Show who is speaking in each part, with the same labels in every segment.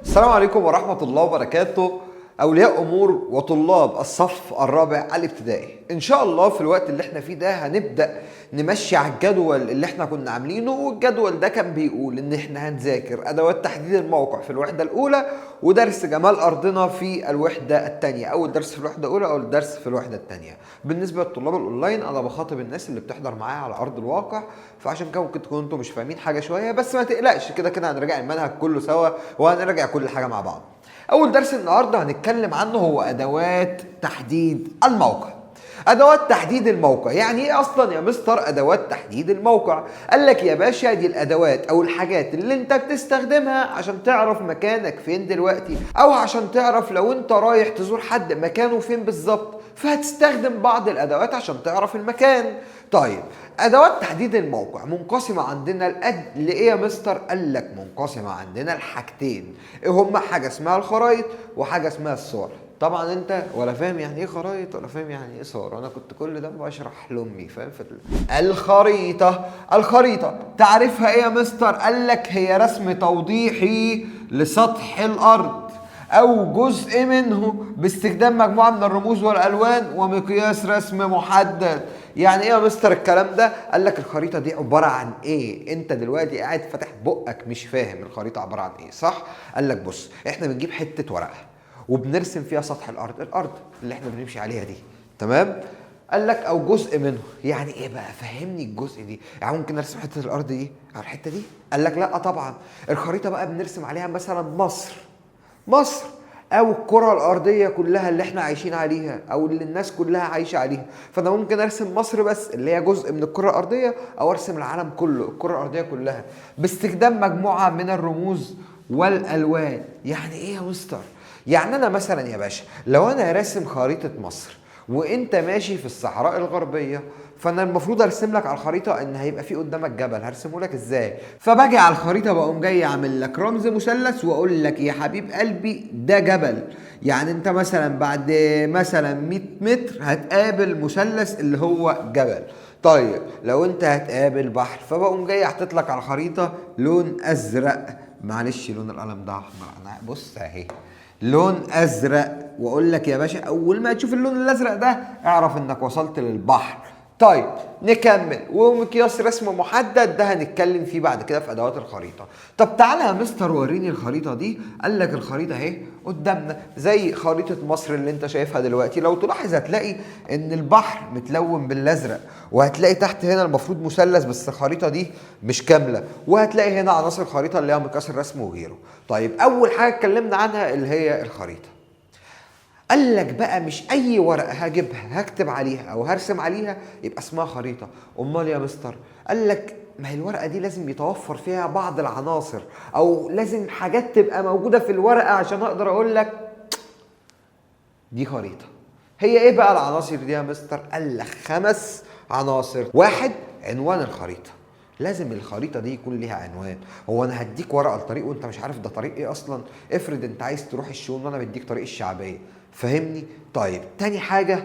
Speaker 1: السلام عليكم ورحمة الله وبركاته. أولياء أمور وطلاب الصف الرابع الابتدائي، إن شاء الله في الوقت اللي احنا فيه ده هنبدأ نمشي على الجدول اللي احنا كنا عاملينه، والجدول ده كان بيقول إن احنا هنذاكر أدوات تحديد الموقع في الوحدة الأولى، ودرس جمال أرضنا في الوحدة الثانية، أول درس في الوحدة الأولى أو درس في الوحدة الثانية. بالنسبة للطلاب الأونلاين أنا بخاطب الناس اللي بتحضر معايا على أرض الواقع، فعشان كده ممكن تكونوا انتوا مش فاهمين حاجة شوية، بس ما تقلقش، كده كده هنراجع المنهج كله سوا وهنراجع كل حاجة مع بعض. أول درس النهارده هنتكلم عنه هو أدوات تحديد الموقع. أدوات تحديد الموقع يعني إيه أصلا يا مستر أدوات تحديد الموقع؟ قال لك يا باشا دي الأدوات أو الحاجات اللي أنت بتستخدمها عشان تعرف مكانك فين دلوقتي، أو عشان تعرف لو أنت رايح تزور حد مكانه فين بالظبط، فهتستخدم بعض الأدوات عشان تعرف المكان. طيب أدوات تحديد الموقع منقسمة عندنا لإيه يا مستر؟ قال لك منقسمة عندنا لحاجتين، إيه هما؟ حاجة اسمها الخرايط وحاجة اسمها الصور. طبعا انت ولا فاهم يعني ايه خرايط ولا فاهم يعني ايه صور، انا كنت كل ده بشرح لامي، فاهم؟ الخريطه تعرفها ايه يا مستر؟ قال لك هي رسم توضيحي لسطح الارض او جزء منه باستخدام مجموعه من الرموز والالوان ومقياس رسم محدد. يعني ايه يا مستر الكلام ده؟ قال لك الخريطه دي عباره عن ايه؟ انت دلوقتي قاعد فاتح بقك مش فاهم الخريطه عباره عن ايه، صح؟ قال لك بص، احنا بنجيب حته ورقه وبنرسم فيها سطح الارض اللي احنا بنمشي عليها دي، تمام؟ قال لك او جزء منه. يعني ايه بقى؟ فهمني الجزء دي. يعني ممكن ارسم حته الارض دي على الحته دي؟ قال لك لا طبعا، الخريطه بقى بنرسم عليها مثلا مصر او الكره الارضيه كلها اللي احنا عايشين عليها او اللي الناس كلها عايشه عليها. فانا ممكن ارسم مصر بس اللي هي جزء من الكره الارضيه، او ارسم العالم كله الكره الارضيه كلها باستخدام مجموعه من الرموز والالوان. يعني ايه يا مستر؟ يعني انا مثلا يا باشا لو انا راسم خريطه مصر وانت ماشي في الصحراء الغربيه، فانا المفروض ارسم لك على الخريطه ان هيبقى في قدامك جبل. هرسمه لك ازاي؟ فباجي على الخريطه بقوم جاي اعمل لك رمز مثلث واقول لك يا حبيب قلبي ده جبل. يعني انت مثلا بعد مثلا 100 متر هتقابل مثلث اللي هو جبل. طيب لو انت هتقابل بحر، فبقوم جاي حاطط لك على الخريطه لون ازرق، معلش لون القلم ده احمر، انا بص اهي لون ازرق، واقول لك يا باشا اول ما تشوف اللون الازرق ده اعرف انك وصلت للبحر. طيب نكمل، ومقياس رسم محدد ده هنتكلم فيه بعد كده في ادوات الخريطه. طب تعالى يا مستر وريني الخريطه دي. قال لك الخريطه اهي قدامنا زي خريطه مصر اللي انت شايفها دلوقتي. لو تلاحظ هتلاقي ان البحر متلون بالازرق، وهتلاقي تحت هنا المفروض مثلث بس الخريطه دي مش كامله، وهتلاقي هنا عناصر الخريطه اللي هي مقياس الرسم وغيره. طيب اول حاجه اتكلمنا عنها اللي هي الخريطه. قال لك بقى مش اي ورقه هجيبها هكتب عليها او هرسم عليها يبقى اسمها خريطه. امال يا مستر؟ قال لك ما هي الورقه دي لازم يتوفر فيها بعض العناصر، او لازم حاجات تبقى موجوده في الورقه عشان اقدر اقول لك دي خريطه. هي ايه بقى العناصر دي يا مستر؟ قال لك 5 عناصر. واحد، عنوان الخريطه، لازم الخريطه دي يكون ليها عنوان. هو انا هديك ورقه لطريق وانت مش عارف ده طريق ايه اصلا؟ افرض انت عايز تروح الشؤون وانا بديك طريق الشعبيه، فهمني؟ طيب تاني حاجه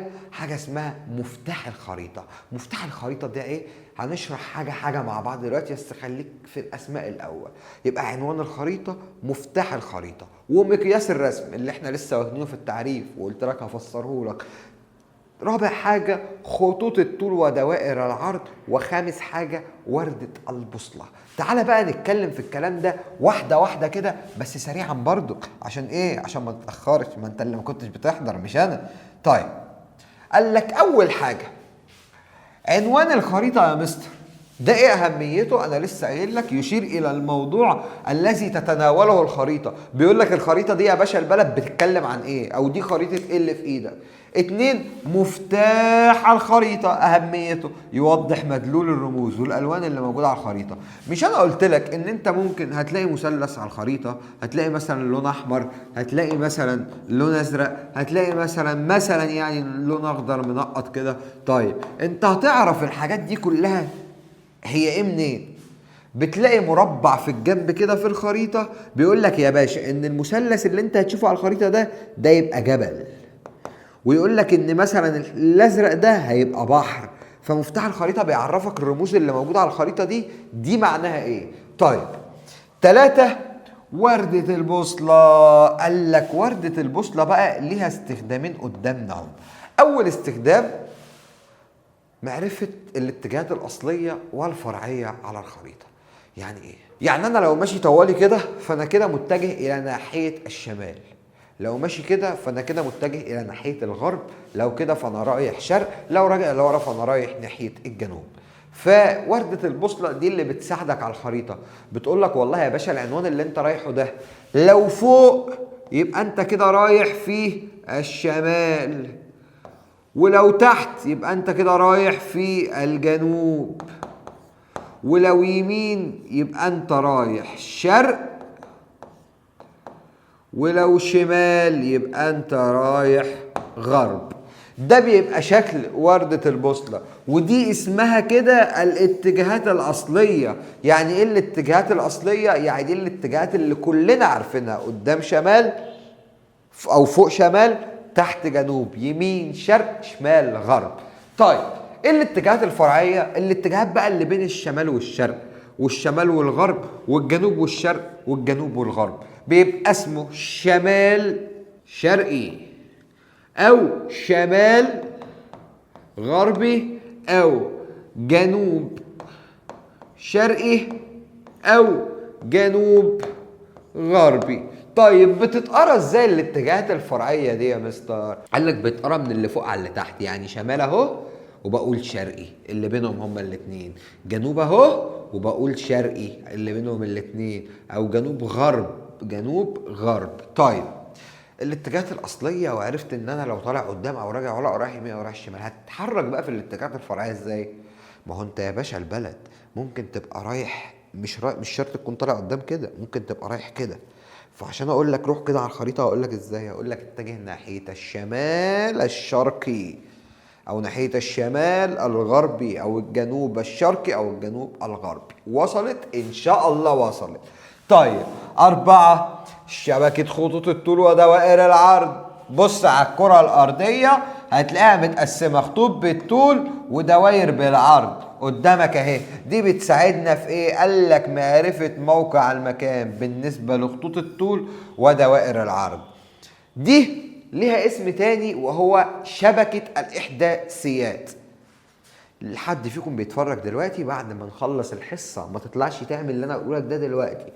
Speaker 1: اسمها مفتاح الخريطه. مفتاح الخريطه ده ايه؟ هنشرح حاجه مع بعض دلوقتي، بس خليك في الاسماء الاول. يبقى عنوان الخريطه، مفتاح الخريطه، ومقياس الرسم اللي احنا لسه واخدينه في التعريف وقلت لك هفسره لك. رابع حاجة خطوط الطول ودوائر العرض، وخامس حاجة وردة البوصلة. تعالى بقى نتكلم في الكلام ده واحدة واحدة كده بس سريعا برضو، عشان ايه؟ عشان ما تتأخرش، ما انت اللي ما كنتش بتحضر مش انا. طيب قال لك اول حاجة عنوان الخريطة يا مستر، ده ايه اهميته؟ انا لسه قايل لك يشير الى الموضوع الذي تتناوله الخريطه. بيقول لك الخريطه دي يا باشا البلد بتتكلم عن ايه، او دي خريطه ايه اللي في ايدك. 2، مفتاح الخريطه، اهميته يوضح مدلول الرموز والالوان اللي موجوده على الخريطه. مش انا قلت لك ان انت ممكن هتلاقي مثلث على الخريطه، هتلاقي مثلا لون احمر، هتلاقي مثلا لون ازرق، هتلاقي مثلا يعني لون اخضر منقط كده. طيب انت هتعرف الحاجات دي كلها هي ايه منين؟ بتلاقي مربع في الجنب كده في الخريطة بيقول لك يا باشا ان المثلث اللي انت هتشوفه على الخريطة ده يبقى جبل، ويقول لك ان مثلا الازرق ده هيبقى بحر. فمفتاح الخريطة بيعرفك الرموز اللي موجودة على الخريطة دي معناها ايه. طيب 3، وردة البوصلة. قال لك وردة البوصلة بقى ليها استخدامين قدامنا هم. أول استخدام معرفة الاتجاهات الأصلية والفرعية على الخريطة. يعني إيه؟ يعني أنا لو ماشي طوالي كده فأنا كده متجه إلى ناحية الشمال، لو ماشي كده فأنا كده متجه إلى ناحية الغرب، لو كده فأنا رايح شرق، لو راجع لورا فأنا رايح ناحية الجنوب. فوردة البوصلة دي اللي بتساعدك على الخريطة، بتقول لك والله يا باشا العنوان اللي انت رايحه ده لو فوق يبقى انت كده رايح في الشمال، ولو تحت يبقى انت كده رايح في الجنوب، ولو يمين يبقى انت رايح شرق، ولو شمال يبقى انت رايح غرب. ده بيبقى شكل وردة البوصلة، ودي اسمها كده الاتجاهات الأصلية. يعني ايه الاتجاهات الأصلية؟ يعني دي الاتجاهات اللي كلنا عارفينها، قدام شمال أو فوق شمال، تحت جنوب، يمين شرق، شمال غرب. طيب ايه الاتجاهات الفرعية؟ الاتجاهات بقى اللي بين الشمال والشرق والشمال والغرب والجنوب والشرق والجنوب والغرب، بيبقى اسمه شمال شرقي او شمال غربي او جنوب شرقي او جنوب غربي. طيب بتتقرا ازاي الاتجاهات الفرعيه دي يا مستر؟ قال لك بتقرا من اللي فوق على اللي تحت. يعني شمال اهو وبقول شرقي اللي بينهم هما الاثنين، جنوب اهو وبقول شرقي اللي بينهم الاثنين، او جنوب غرب جنوب غرب. طيب الاتجاهات الاصليه، وعرفت ان انا لو طالع قدام او راجع ورا او رايح يمين او رايح شمال، هتتحرك بقى في الاتجاهات الفرعيه ازاي؟ ما هو انت يا باشا البلد ممكن تبقى رايح مش شرط تكون طالع قدام كده، ممكن تبقى رايح كده. فعشان اقول لك روح كده على الخريطه هقول لك ازاي، هقول لك اتجه ناحيه الشمال الشرقي او ناحيه الشمال الغربي او الجنوب الشرقي او الجنوب الغربي. وصلت؟ ان شاء الله وصلت. طيب 4 شبكه خطوط الطول ودوائر العرض. بص على الكره الارضيه هتلاقيها متقسمه خطوط بالطول ودوائر بالعرض قدامك اهي. دي بتساعدنا في ايه؟ قال لك معرفه موقع المكان بالنسبه لخطوط الطول ودوائر العرض. دي ليها اسم تاني وهو شبكه الاحداثيات. لحد فيكم بيتفرج دلوقتي بعد ما نخلص الحصه ما تطلعش تعمل اللي انا بقوله لك ده دلوقتي،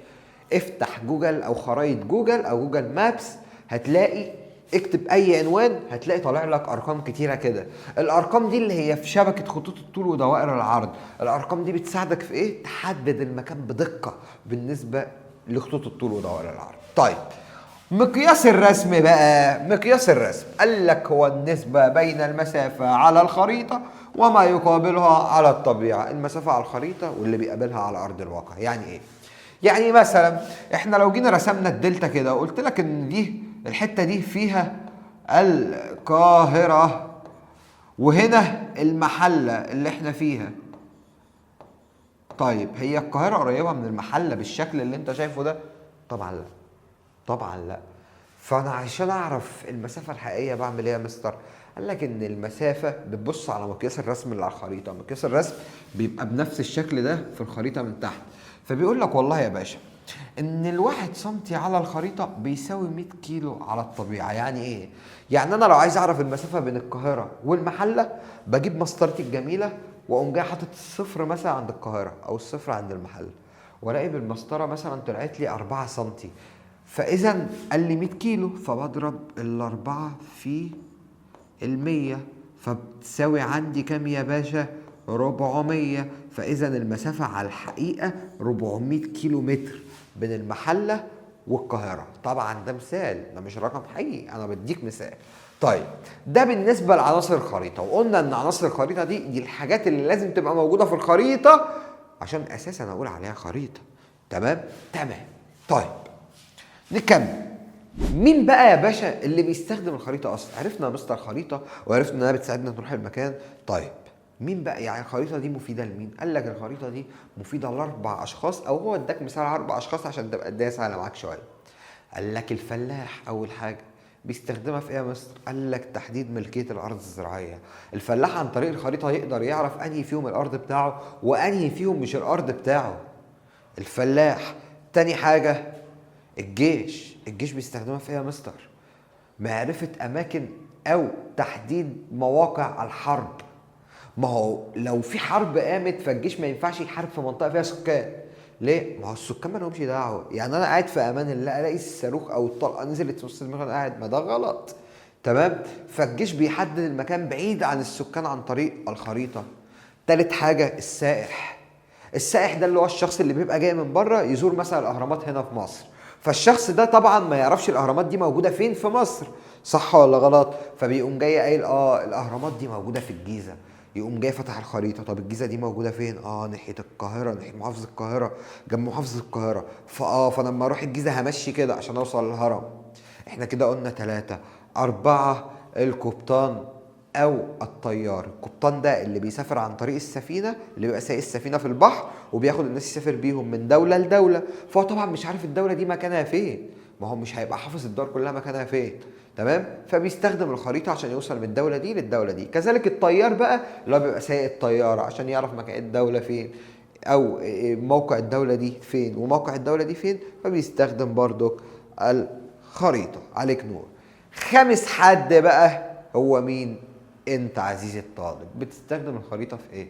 Speaker 1: افتح جوجل او خرائط جوجل او جوجل مابس، هتلاقي اكتب اي عنوان هتلاقي طالع لك ارقام كتيره كده. الارقام دي اللي هي في شبكه خطوط الطول ودوائر العرض. الارقام دي بتساعدك في ايه؟ تحدد المكان بدقه بالنسبه لخطوط الطول ودوائر العرض. طيب مقياس الرسم بقى. مقياس الرسم قال لك هو النسبة بين المسافة على الخريطة وما يقابلها على الطبيعة. المسافة على الخريطة واللي بيقابلها على أرض الواقع. يعني إيه؟ يعني مثلا إحنا لو جينا رسمنا الدلتا كده وقلت لك إن دي الحتة دي فيها القاهرة وهنا المحلة اللي إحنا فيها. طيب هي القاهرة قريبة من المحلة بالشكل اللي أنت شايفه ده؟ طبعا لا، طبعا لا. فانا عشان اعرف المسافه الحقيقيه بعمل ايه يا مستر؟ قال لك ان المسافه بتبص على مقياس الرسم اللي على الخريطه. مقياس الرسم بيبقى بنفس الشكل ده في الخريطه من تحت. فبيقول لك والله يا باشا ان الواحد سنتي على الخريطه بيساوي 100 كيلو على الطبيعه. يعني ايه؟ يعني انا لو عايز اعرف المسافه بين القاهره والمحله بجيب مسطرتي الجميله واقوم جاي حاطط الصفر مثلا عند القاهره او الصفر عند المحله، والاقي بالمسطره مثلا طلعت لي 4 سنتي. فاذا قال لي 100 كيلو فبضرب الاربعه في 100 فبتساوي عندي كام يا باشا؟ 400. فاذا المسافه على الحقيقه 400 كيلو متر بين المحله والقاهره. طبعا ده مثال، ده مش رقم حقيقي، انا بديك مثال. طيب ده بالنسبه لعناصر الخريطه، وقلنا ان عناصر الخريطه دي الحاجات اللي لازم تبقى موجوده في الخريطه عشان اساسا اقول عليها خريطه. تمام. طيب نكمل. مين بقى يا باشا اللي بيستخدم الخريطه اصلا؟ عرفنا يا مستر خريطه وعرفنا انها بتساعدنا نروح المكان. طيب مين بقى؟ يعني الخريطه دي مفيده لمين؟ قال لك الخريطه دي مفيده ل4 اشخاص، او هو اداك مثال على 4 اشخاص عشان تبقى الدنيا سهله معاك شويه. قال لك الفلاح اول حاجه بيستخدمها في ايه يا مستر؟ قال لك تحديد ملكيه الارض الزراعيه. الفلاح عن طريق الخريطه يقدر يعرف انهي فيهم الارض بتاعه وانهي فيهم مش الارض بتاعه. الفلاح. تاني حاجه الجيش بيستخدمها في ايه يا مستر؟ معرفة اماكن او تحديد مواقع الحرب. ما هو لو في حرب قامت فالجيش ما ينفعش يحارب في منطقة فيها سكان. ليه؟ ما هو السكان ما لهمش دعوة. يعني انا قاعد في امان الله الاقي الصاروخ او الطلقة نزلت في وسط دماغي وانا قاعد، ما ده غلط. تمام؟ فالجيش بيحدد المكان بعيد عن السكان عن طريق الخريطة. تالت حاجة السائح ده اللي هو الشخص اللي بيبقى جاي من بره يزور مثلا الاهرامات هنا في مصر. فالشخص ده طبعا ما يعرفش الاهرامات دي موجوده فين في مصر، صح ولا غلط؟ فبيقوم جاي قايل الاهرامات دي موجوده في الجيزه. يقوم جاي فتح الخريطه، طب الجيزه دي موجوده فين؟ ناحيه القاهره، ناحيه محافظه القاهره، جنب محافظه القاهره. فلما اروح الجيزه همشي كده عشان اوصل للهرم. احنا كده قلنا 3. 4 القبطان او الطيار. القبطان ده اللي بيسافر عن طريق السفينه، اللي بيبقى سايق السفينه في البحر وبياخد الناس يسافر بيهم من دوله لدوله. فهو طبعا مش عارف الدوله دي مكانها فين، ما هو مش هيبقى حافظ الدول كلها مكانها فين. تمام؟ فبيستخدم الخريطه عشان يوصل من الدوله دي للدوله دي. كذلك الطيار بقى اللي هو بيبقى سايق الطياره عشان يعرف مكان الدوله فين، او موقع الدوله دي فين وموقع الدوله دي فين، فبيستخدم برضك الخريطه. عليك نور. 5 حد بقى هو مين؟ انت عزيزي الطالب بتستخدم الخريطه في ايه؟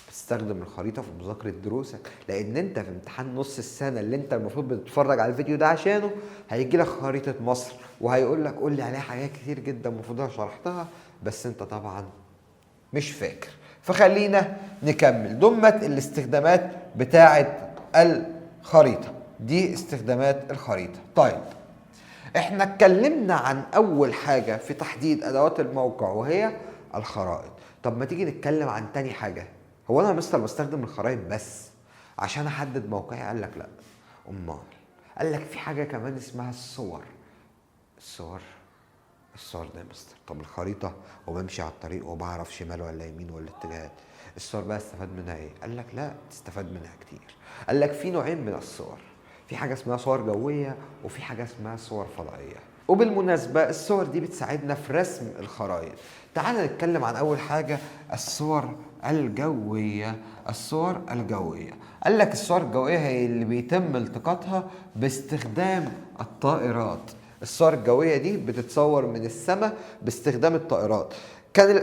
Speaker 1: بتستخدم الخريطه في مذاكره دروسك، لان انت في امتحان نص السنه اللي انت المفروض بتتفرج على الفيديو ده عشانه هيجي لك خريطه مصر وهيقول لك قول لي عليها حاجات كتير جدا المفروض انا شرحتها بس انت طبعا مش فاكر. فخلينا نكمل. دمت الاستخدامات بتاعه الخريطه دي، استخدامات الخريطه. طيب احنا اتكلمنا عن اول حاجة في تحديد ادوات الموقع وهي الخرائط. طب ما تيجي نتكلم عن تاني حاجة. هو انا يا مستر بستخدم الخرائط بس عشان احدد موقعي؟ قال لك لا. امال قال لك في حاجة كمان اسمها الصور. الصور ده يا مستر، طب الخريطة وبمشي على الطريق وبعرف شمال ولا يمين ولا اتجاهات، الصور بقى استفاد منها ايه؟ قال لك لا تستفاد منها كتير. قال لك في نوعين من الصور، في حاجة اسمها صور جوية وفي حاجة اسمها صور فضائية. وبالمناسبة الصور دي بتساعدنا في رسم الخرائط. تعال نتكلم عن أول حاجة، الصور الجوية. الصور الجوية قال لك الصور الجوية هي اللي بيتم التقاطها باستخدام الطائرات. الصور الجوية دي بتتصور من السماء باستخدام الطائرات. كان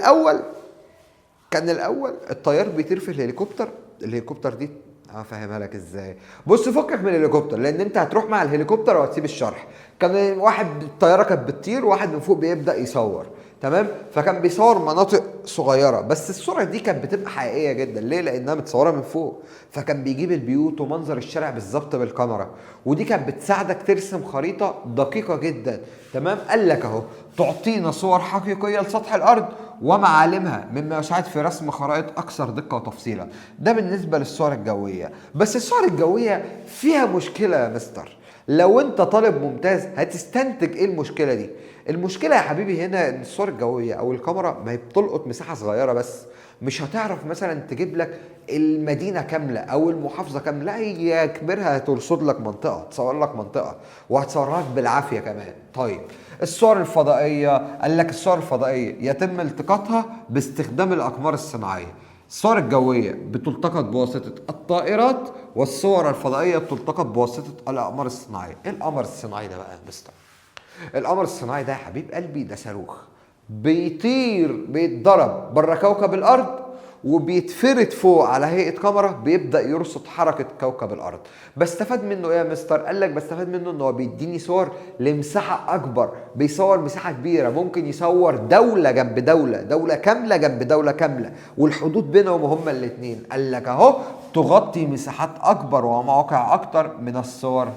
Speaker 1: الأول الطيار بيطير في الهليكوبتر دي هفهمها لك ازاي. بص فكك من الهليكوبتر لان انت هتروح مع الهليكوبتر وهتسيب الشرح. كان واحد الطياره كانت بتطير وواحد من فوق بيبدا يصور. تمام؟ فكان بيصور مناطق صغيره بس الصوره دي كانت بتبقى حقيقيه جدا. ليه؟ لانها متصوره من فوق. فكان بيجيب البيوت ومنظر الشارع بالظبط بالكاميرا، ودي كانت بتساعدك ترسم خريطه دقيقه جدا. تمام؟ قال لك اهو تعطينا صور حقيقيه لسطح الارض ومعالمها مما يساعد في رسم خرائط اكثر دقه وتفصيلا. ده بالنسبه للصور الجويه. بس الصور الجويه فيها مشكله يا مستر. لو انت طالب ممتاز هتستنتج ايه المشكله دي؟ المشكله يا حبيبي هنا ان الصور الجويه او الكاميرا ما هي بتلقط مساحه صغيره بس، مش هتعرف مثلا تجيب لك المدينه كامله او المحافظه كامله. لا، هي كبرها هترصد لك منطقه، تصور لك منطقه وهتصورها لك بالعافيه كمان. طيب الصور الفضائيه قال لك الصور الفضائيه يتم التقاطها باستخدام الاقمار الصناعيه. الصور الجويه بتلتقط بواسطه الطائرات والصور الفضائيه بتلتقط بواسطه الاقمار الصناعيه. ايه القمر الصناعي ده بقى يا مستر؟ القمر الصناعي ده يا حبيب قلبي ده صاروخ بيطير بيتضرب بره كوكب الارض وبيتفرد فوق على هيئه كاميرا بيبدا يرصد حركه كوكب الارض. بستفاد منه ايه يا مستر؟ قال لك بستفاد منه ان هو بيديني صور لمساحه اكبر، بيصور مساحه كبيره، ممكن يصور دوله جنب دوله كامله جنب دوله كامله والحدود بينهم هما الاثنين. قال لك اهو تغطي مساحات اكبر ومواقع اكتر من الصور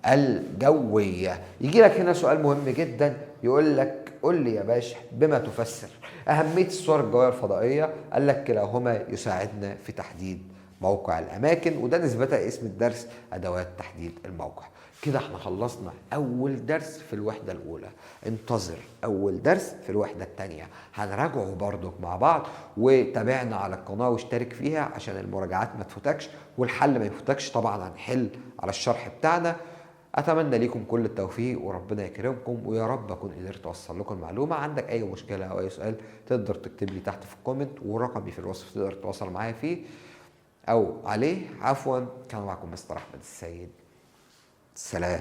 Speaker 1: الجويه. يجي لك هنا سؤال مهم جدا يقول لك قول لي يا باشا بما تفسر أهمية الصور الجوية الفضائية؟ قال لك كلاهما يساعدنا في تحديد موقع الأماكن، وده نسبة اسم الدرس أدوات تحديد الموقع. كده احنا خلصنا أول درس في الوحدة الأولى. انتظر أول درس في الوحدة الثانية، هنراجعه برضك مع بعض. وتابعنا على القناة واشترك فيها عشان المراجعات ما تفوتكش والحل ما يفوتكش. طبعا هنحل على الشرح بتاعنا. اتمنى ليكم كل التوفيق وربنا يكرمكم ويا رب اكون قدرت اوصل لكم المعلومه. عندك اي مشكله او اي سؤال تقدر تكتب لي تحت في الكومنت ورقمي في الوصف تقدر تتواصل معايا فيه او عليه. عفوا، كان معكم مستر احمد السيد. سلام.